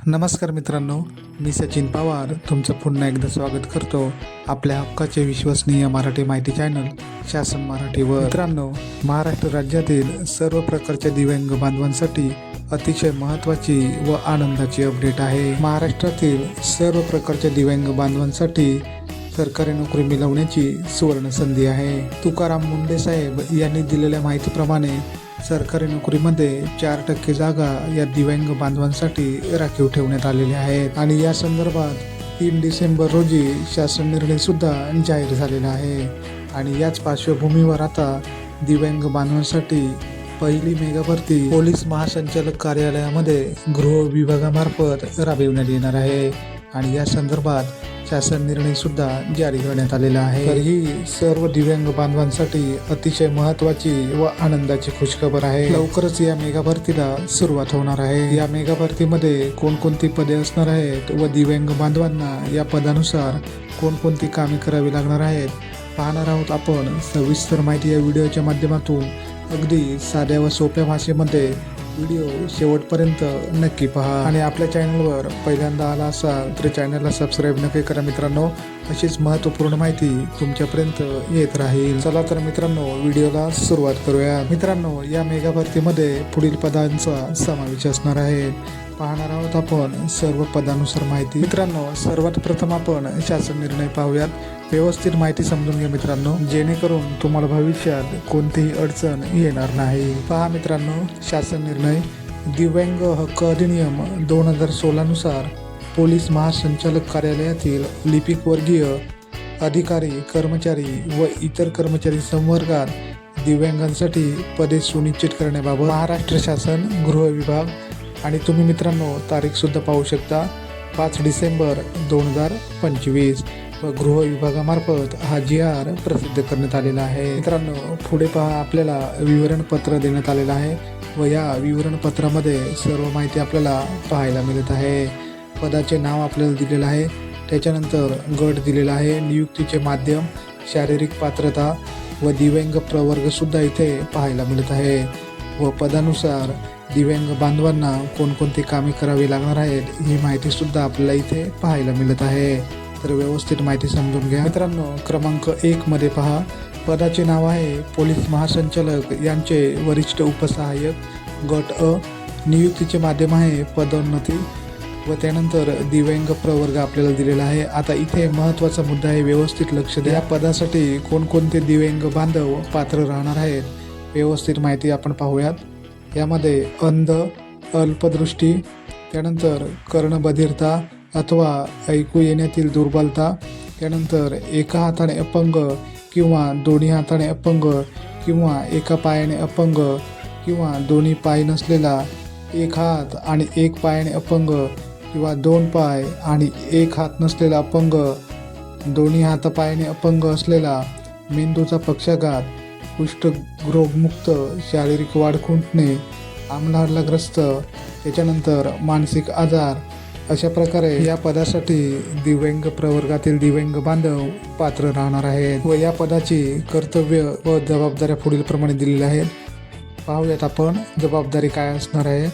नमस्कार मित्रांनो, मी सचिन पवार तुमचं पुन्हा एकदा स्वागत करतो आपल्या हक्काचे विश्वसनीय मराठी माहिती चॅनल शासन मराठीवर. मित्रांनो, महाराष्ट्र राज्यातील सर्व प्रकारच्या दिव्यांग बांधवांसाठी अतिशय महत्त्वाची व आनंदाची अपडेट आहे. महाराष्ट्रातील सर्व प्रकारच्या दिव्यांग बांधवांसाठी सरकारी नोकरी मिळवण्याची सुवर्ण संधी आहे. तुकाराम मुंडे साहेब यांनी दिलेल्या माहितीप्रमाणे सरकारी नोकरीमध्ये 4% जागा या दिव्यांग बांधवांसाठी राखीव ठेवण्यात आलेल्या आहेत आणि या संदर्भात 3 डिसेंबर रोजी शासन निर्णय सुद्धा जाहीर झालेला आहे. आणि याच पार्श्वभूमीवर आता दिव्यांग बांधवांसाठी पहिली मेगा भरती पोलीस महासंचालक कार्यालयामध्ये गृह विभागामार्फत राबविण्यात येणार आहे आणि या संदर्भात शासन निर्णय सुद्धा जारी करण्यात आलेला आहे. तर ही सर्व दिव्यांग बांधवांसाठी अतिशय महत्त्वाची व आनंदाची खुशखबर आहे. लवकरच या मेगा भरतीला सुरुवात होणार आहे. या मेगा भरतीमध्ये कोणकोणती पदे असणार आहेत व दिव्यांग बांधवांना या पदानुसार कोणकोणती कामे करावी लागणार आहेत पाहणार आहोत आपण. सविस्तर माहिती या व्हिडिओच्या माध्यमातून अगदी साध्या व सोप्या भाषेमध्ये व्हिडिओ शेवटपर्यंत नक्की पहा आणि आपल्या चॅनलवर पहिल्यांदा आला असाल तर चॅनलला सबस्क्राईब नक्की करा मित्रांनो. अशीच महत्त्वपूर्ण माहिती तुमच्यापर्यंत येत राहील. चला तर मित्रांनो, व्हिडिओला सुरुवात करूया. मित्रांनो, या मेगा भरतीमध्ये पुढील पदांचा समावेश असणार आहे. पाहणार आहोत आपण सर्व पदानुसार माहिती. मित्रांनो, सर्वात प्रथम आपण शासन निर्णय पाहूयात. व्यवस्थित माहिती समजून घ्या मित्रांनो, जेणेकरून तुम्हाला भविष्यात कोणतीही अडचण येणार नाही. पहा मित्रांनो, शासन निर्णय. दिव्यांग हक्क अधिनियम 2016 नुसार पोलीस महासंचालक कार्यालयातील लिपिक वर्गीय अधिकारी, कर्मचारी व इतर कर्मचारी संवर्गात दिव्यांगांसाठी पदे सुनिश्चित करण्याबाबत महाराष्ट्र शासन गृह विभाग आणि तुम्ही मित्रांनो तारीख सुद्धा पाहू शकता 5 डिसेंबर 2025 व गृह विभागामार्फत हा GR प्रसिद्ध करण्यात आलेला आहे. मित्रांनो, पुढे पहा, आपल्याला विवरणपत्र देण्यात आलेलं आहे व या विवरणपत्रामध्ये सर्व माहिती आपल्याला पाहायला मिळत आहे. पदाचे नाव आपल्याला दिलेलं आहे, त्याच्यानंतर गट दिलेला आहे, नियुक्तीचे माध्यम, शारीरिक पात्रता व दिव्यांग प्रवर्ग सुद्धा इथे पाहायला मिळत आहे व पदानुसार दिव्यांग बांधवांना कोणकोणती कामे करावी लागणार आहेत ही माहिती सुद्धा आपल्याला इथे पाहायला मिळत आहे. तर व्यवस्थित माहिती समजून घ्या. मित्रांनो, क्रमांक 1 मध्ये पहा, पदाचे नाव आहे पोलीस महासंचालक यांचे वरिष्ठ उपसहाय्यक. गट अ, नियुक्तीचे माध्यम आहे पदोन्नती व त्यानंतर दिव्यांग प्रवर्ग आपल्याला दिलेला आहे. आता इथे महत्त्वाचा मुद्दा आहे, व्यवस्थित लक्ष द्या. या पदासाठी कोणकोणते दिव्यांग बांधव पात्र राहणार आहेत व्यवस्थित माहिती आपण पाहूयात. यामध्ये अंध, अल्पदृष्टी, त्यानंतर कर्णबधिरता अथवा ऐकू येण्यातील दुर्बलता, त्यानंतर एका हाताने अपंग किंवा दोन्ही हाताने अपंग किंवा एका पायाने अपंग किंवा दोन्ही पाय नसलेला, एक हात आणि एक पायाने अपंग किंवा 2 पाय आणि 1 हात नसलेला अपंग, दोन्ही हातापायाने अपंग असलेला, मेंदूचा पक्षाघात, कुष्ठरोगमुक्त, शारीरिक वाढ खुंटणे, आम्लहलग्रस्त, त्याच्यानंतर मानसिक आजार, अशा प्रकारे या पदासाठी दिव्यांग प्रवर्गातील दिव्यांग बांधव पात्र राहणार आहेत व या पदाची कर्तव्य व जबाबदाऱ्या पुढीलप्रमाणे दिलेल्या आहेत. पाहूयात आपण जबाबदारी काय असणार आहे.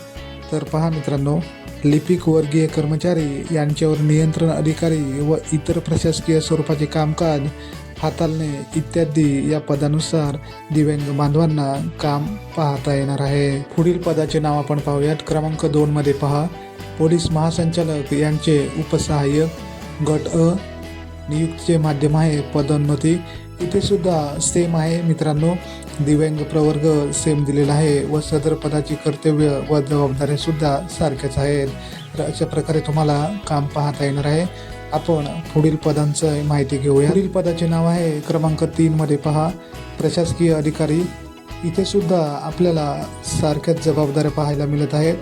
तर पहा मित्रांनो, लिपिक वर्गीय कर्मचारी यांच्यावर नियंत्रण अधिकारी व इतर प्रशासकीय स्वरूपाचे कामकाज हाताळणे इत्यादी या पदानुसार दिव्यांग बांधवांना काम पाहता येणार आहे. पुढील पदाचे नाव आपण पाहूयात. क्रमांक 2 मध्ये पहा, पोलीस महासंचालक यांचे उपसहाय्यक. गट अ, नियुक्तीचे माध्यम आहे पदोन्नती. इथे सुद्धा सेम आहे मित्रांनो, दिव्यांग प्रवर्ग सेम दिलेला आहे व सदर पदाची कर्तव्य व जबाबदाऱ्या सुद्धा सारख्याच आहेत. तर अशा प्रकारे तुम्हाला काम पाहता येणार आहे. आपण पुढील पदांचं माहिती घेऊया. पुढील पदाचे नाव आहे क्रमांक 3 मध्ये पहा, प्रशासकीय अधिकारी. इथे सुद्धा आपल्याला सारख्याच जबाबदाऱ्या पाहायला मिळत आहेत.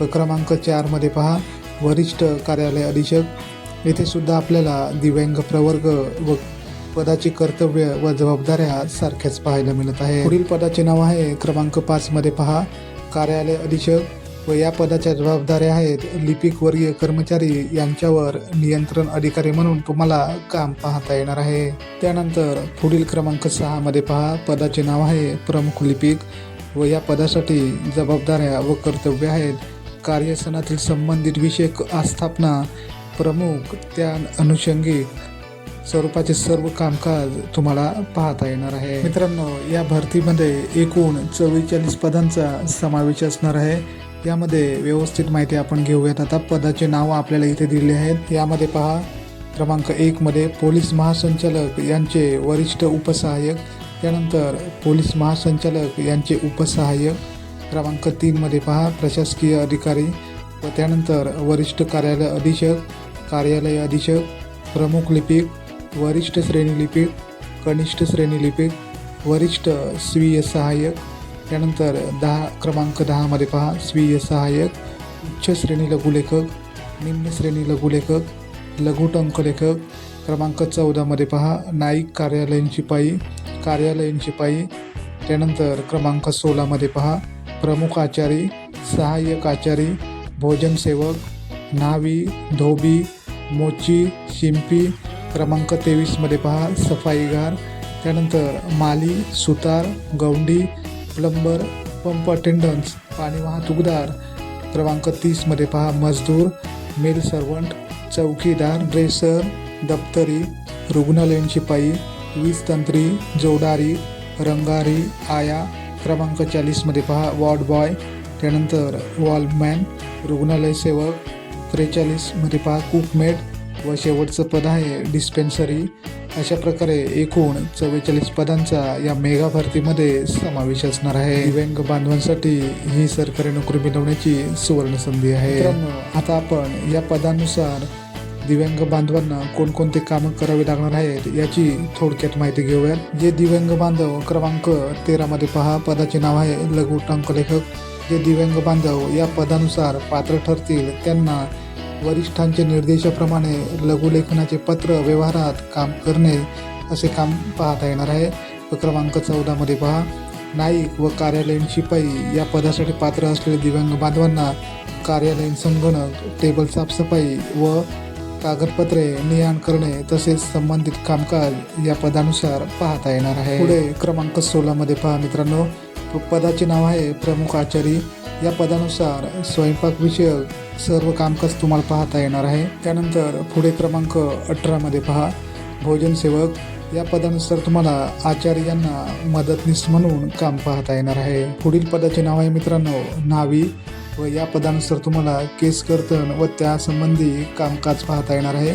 व क्रमांक 4 मध्ये पहा, वरिष्ठ कार्यालय अधीक्षक. येथे सुद्धा आपल्याला दिव्यांग प्रवर्ग व पदाची कर्तव्य व जबाबदाऱ्या सारख्याच पाहायला मिळत आहे. पुढील पदाचे नाव आहे क्रमांक 5 मध्ये पहा, कार्यालय अधीक्षक व या पदाच्या जबाबदाऱ्या आहेत लिपिक वर्गीय कर्मचारी यांच्यावर नियंत्रण अधिकारी म्हणून तुम्हाला काम पाहता येणार आहे. त्यानंतर पुढील क्रमांक 6 मध्ये पहा, पदाचे नाव आहे प्रमुख लिपिक व या पदासाठी जबाबदाऱ्या व कर्तव्य आहेत कार्यस्थानातील संबंधित विषयक आस्थापना प्रमुख त्या अनुषंगिक स्वरूपाचे सर्व कामकाज तुम्हाला पाहता येणार आहे. मित्रांनो, या भरतीमध्ये एकूण 44 पदांचा समावेश असणार आहे. यामध्ये व्यवस्थित माहिती आपण घेऊयात. आता पदाचे नाव आपल्याला इथे दिले आहेत. यामध्ये पहा, क्रमांक 1 मध्ये पोलीस महासंचालक यांचे वरिष्ठ उपसहाय्यक, त्यानंतर पोलीस महासंचालक यांचे उपसहाय्यक. क्रमांक 3 मध्ये पहा, प्रशासकीय अधिकारी व त्यानंतर वरिष्ठ कार्यालय अधीक्षक, प्रमुख लिपिक, वरिष्ठ श्रेणी लिपिक, कनिष्ठ श्रेणी लिपिक, वरिष्ठ स्वीय सहाय्यक. त्यानंतर क्रमांक 10 मध्ये पहा, स्वीय सहाय्यक, उच्च श्रेणी लघुलेखक, निम्न श्रेणी लघुलेखक, लघु टंकलेखक. क्रमांक 14 मध्ये पहा, नाईक कार्यालयीन शिपाई. त्यानंतर क्रमांक 16 मध्ये पहा, प्रमुख आचारी, सहाय्यक आचारी, भोजन सेवक, न्हावी, धोबी, मोची, शिंपी. क्रमांक 23 मध्ये पहा, सफाईगार. त्यानंतर माली, सुतार, गवंडी, प्लंबर, पंप अटेंडन्स, पाणी वाहतूकदार. क्रमांक 30 मध्ये पहा, मजदूर, मेल सर्वंट, चौकीदार, ड्रेसर, दप्तरी, रुग्णालयीन शिपाई, वीज तंत्री, जोडारी, रंगारी, आया. क्रमांक 40 मध्ये पहा, वॉर्ड बॉय. त्यानंतर वॉलमॅन, रुग्णालय सेवक. 43 मध्ये पहा, कुकमेट व शेवटचं पद आहे डिस्पेन्सरी. अशा प्रकारे एकूण 44 पदांचा या मेगा भरतीमध्ये समावेश असणार आहे. दिव्यांग बांधवांसाठी ही सरकारी नोकरी मिळवण्याची सुवर्ण संधी आहे. मित्रांनो, आता आपण या पदानुसार दिव्यांग बांधवांना कोणकोणते कामं करावी लागणार आहेत याची थोडक्यात माहिती घेऊयात. जे दिव्यांग बांधव क्रमांक 13 मध्ये पहा, पदाचे नाव आहे लघु टंकलेखक. जे दिव्यांग बांधव या पदानुसार पात्र ठरतील त्यांना वरिष्ठांच्या निर्देशाप्रमाणे लघुलेखनाचे पत्र व्यवहारात काम करणे असे काम पाहता येणार आहे. क्रमांक 14 मध्ये पहा, नाईक व कार्यालयीन शिपाई या पदासाठी पात्र असलेल्या दिव्यांग बांधवांना कार्यालयीन संगणक, टेबल साफसफाई व कागदपत्रे ने-आण करणे तसेच संबंधित कामकाज या पदानुसार पाहता येणार आहे. पुढे क्रमांक 16 मध्ये पहा मित्रांनो, पदाचे नाव आहे प्रमुख आचारी. या पदानुसार स्वयंपाक विषयक सर्व कामकाज तुम्हाला पाहता येणार आहे. त्यानंतर पुढे क्रमांक 18 मध्ये पहा, भोजन सेवक. या पदानुसार तुम्हाला आचार्य यांना मदतनीस म्हणून काम पाहता येणार आहे. पुढील पदाचे नाव आहे मित्रांनो न्हावी व या पदानुसार तुम्हाला केस कर्तन व त्यासंबंधी कामकाज पाहता येणार आहे.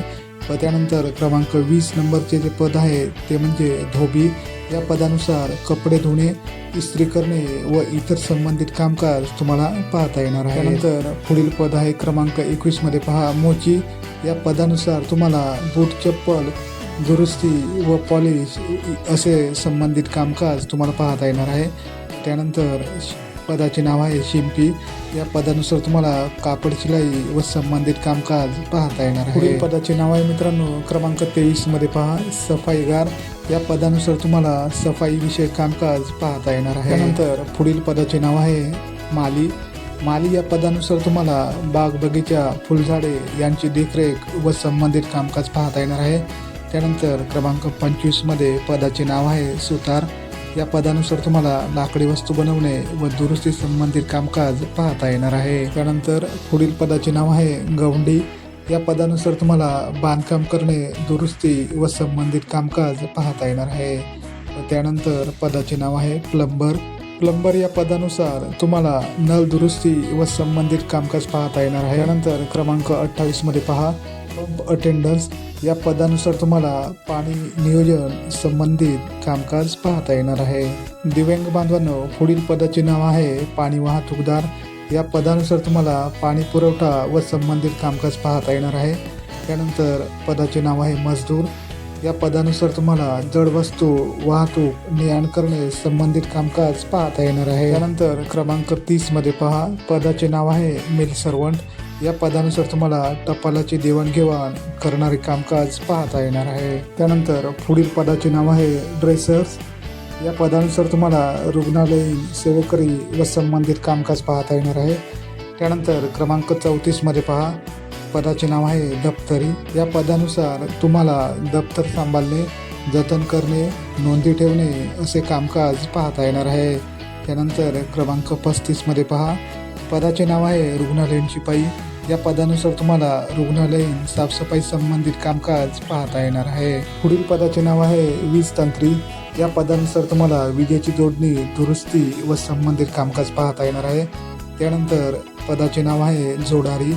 व त्यानंतर क्रमांक 20 नंबरचे जे पद आहे ते म्हणजे धोबी. या पदानुसार कपडे धुणे, इस्त्री करणे व इतर संबंधित कामकाज तुम्हाला पाहता येणार आहे. त्यानंतर पुढील पद आहे क्रमांक 21 मध्ये पहा, मोची. या पदानुसार तुम्हाला बूट, चप्पल दुरुस्ती व पॉलिश असे संबंधित कामकाज तुम्हाला पाहता येणार आहे. त्यानंतर पदाचे नाव आहे शिंपी. या पदानुसार तुम्हाला कापड शिलाई व संबंधित कामकाज पाहता येणार आहे. पुढील पदाचे नाव आहे मित्रांनो क्रमांक 23 मध्ये पहा, सफाईगार. या पदानुसार तुम्हाला सफाई विषयक कामकाज पाहता येणार आहे. त्यानंतर पुढील पदाचे नाव आहे माली. या पदानुसार तुम्हाला बाग, बगीचा, फुलझाडे यांची देखरेख व संबंधित कामकाज पाहता येणार आहे. त्यानंतर क्रमांक 25 मध्ये पदाचे नाव आहे सुतार. या पदानुसार तुम्हाला लाकडी वस्तू बनवणे व दुरुस्ती संबंधित कामकाज पाहता येणार आहे. त्यानंतर पुढील पदाचे नाव आहे गवंडी. या पदानुसार तुम्हाला बांधकाम करणे, दुरुस्ती व संबंधित कामकाज पाहता येणार आहे. त्यानंतर पदाचे नाव आहे प्लंबर. या पदानुसार तुम्हाला नळ दुरुस्ती व संबंधित कामकाज पाहता येणार आहे. त्यानंतर क्रमांक 28 मध्ये पहा, पंप अटेंडन्स. या पदानुसार तुम्हाला पाणी नियोजन संबंधित कामकाज पाहता येणार आहे. दिव्यांग बांधवांनो, पुढील पदाचे नाव आहे पाणी वाहतूकदार. या पदानुसार तुम्हाला पाणी पुरवठा व संबंधित कामकाज पाहता येणार आहे. त्यानंतर पदाचे नाव आहे मजदूर. या पदानुसार तुम्हाला जड वस्तू वाहतूक ने-आण करणे संबंधित कामकाज पाहता येणार आहे. त्यानंतर क्रमांक 30 मध्ये पहा, पदाचे नाव आहे मेल सर्वंट. या पदानुसार तुम्हाला टपालाची देवाणघेवाण करणारे कामकाज पाहता येणार आहे. त्यानंतर पुढील पदाचे नाव आहे ड्रेसर्स. या पदानुसार तुम्हाला रुग्णालयीन सेवकरी व संबंधित कामकाज पाहता येणार आहे. त्यानंतर क्रमांक 34 मध्ये पहा, पदाचे नाव आहे दप्तरी. या पदानुसार तुम्हाला दप्तर सांभाळणे, जतन करणे, नोंदी ठेवणे असे कामकाज पाहता येणार आहे. त्यानंतर क्रमांक 35 मध्ये पहा, पदाचे नाव आहे रुग्णालयीन शिपाई. या पदानुसार तुम्हाला रुग्णालयीन साफसफाई संबंधित कामकाज पाहता येणार आहे. पुढील पदाचे नाव आहे वीज तंत्री. या पदानुसार तुम्हाला विजेची जोडणी, दुरुस्ती व संबंधित कामकाज पाहता येणार आहे. त्यानंतर पदाचे नाव आहे जोडारी.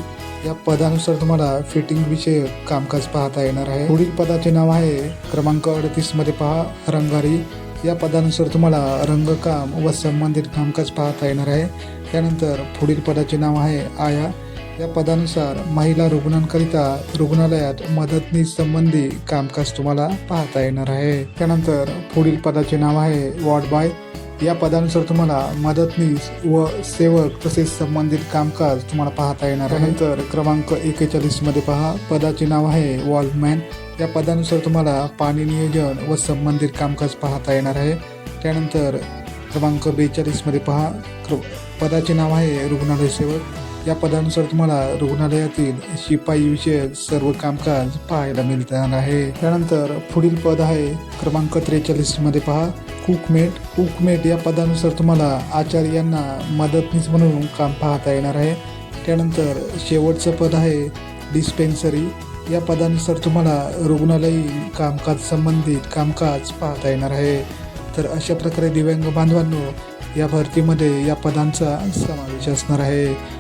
या पदानुसार तुम्हाला फिटिंग विषयक कामकाज पाहता येणार आहे. पुढील पदाचे नाव आहे क्रमांक 38 मध्ये पहा रंगारी. या पदानुसार तुम्हाला रंगकाम व संबंधित कामकाज पाहता येणार आहे. त्यानंतर पुढील पदाचे नाव आहे आया. या पदानुसार महिला रुग्णांकरिता रुग्णालयात मदतनीस संबंधी कामकाज तुम्हाला पाहता येणार आहे. त्यानंतर पुढील पदाचे नाव आहे वॉर्ड बॉय. या पदानुसार तुम्हाला मदतनीस व सेवक तसेच संबंधित कामकाज तुम्हाला पाहता येणार आहे. त्यानंतर क्रमांक 41 मध्ये पहा पदाचे नाव आहे वॉल्वमॅन. या पदानुसार तुम्हाला पाणी नियोजन व संबंधित कामकाज पाहता येणार आहे. त्यानंतर क्रमांक 42 मध्ये पहा पदाचे नाव आहे रुग्णालय सेवक. या पदानुसार तुम्हाला रुग्णालयातील शिपाई विषयक सर्व कामकाज पाहायला मिळणार आहे. त्यानंतर पुढील पद आहे क्रमांक 43 मध्ये पहा कुकमेट. कुकमेट या पदानुसार तुम्हाला आचार्य यांना मदतनीस म्हणून काम पाहता येणार आहे. त्यानंतर शेवटचं पद आहे डिस्पेन्सरी. या पदानुसार तुम्हाला रुग्णालयीन कामकाज संबंधित कामकाज पाहता येणार आहे. तर अशा प्रकारे दिव्यांग बांधवांनो या भरतीमध्ये या पदांचा समावेश असणार आहे.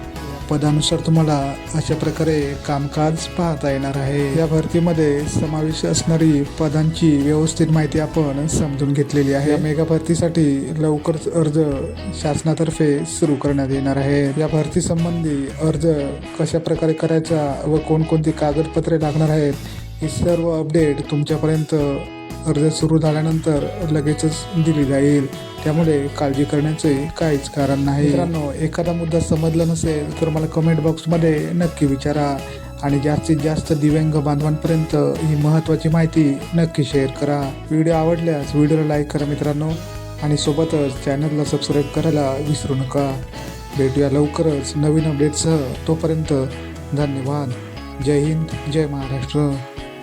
पदानुसार तुम्हाला अशा प्रकारे कामकाज पाहता येणार आहे. या भरतीमध्ये समावेश असणारी पदांची व्यवस्थित माहिती आपण समजून घेतलेली आहे. या मेगा भरतीसाठी लवकरच अर्ज शासनातर्फे सुरू करण्यात येणार आहे. या भरती संबंधी अर्ज कशा प्रकारे करायचा व कोणकोणती कागदपत्रे लागणार आहेत ही सर्व अपडेट तुमच्यापर्यंत अर्ज सुरू झाल्यानंतर लगेचच दिली जाईल. त्यामुळे काळजी करण्याचे काहीच कारण नाही. मित्रांनो, एखादा मुद्दा समजला नसेल तर मला कमेंट बॉक्समध्ये नक्की विचारा आणि जास्तीत जास्त दिव्यांग बांधवांपर्यंत ही महत्त्वाची माहिती नक्की शेअर करा. व्हिडिओ आवडल्यास व्हिडिओला लाईक करा मित्रांनो आणि सोबतच चॅनलला सबस्क्राईब करायला विसरू नका. भेटूया लवकरच नवीन अपडेटसह. तोपर्यंत धन्यवाद. जय हिंद, जय महाराष्ट्र.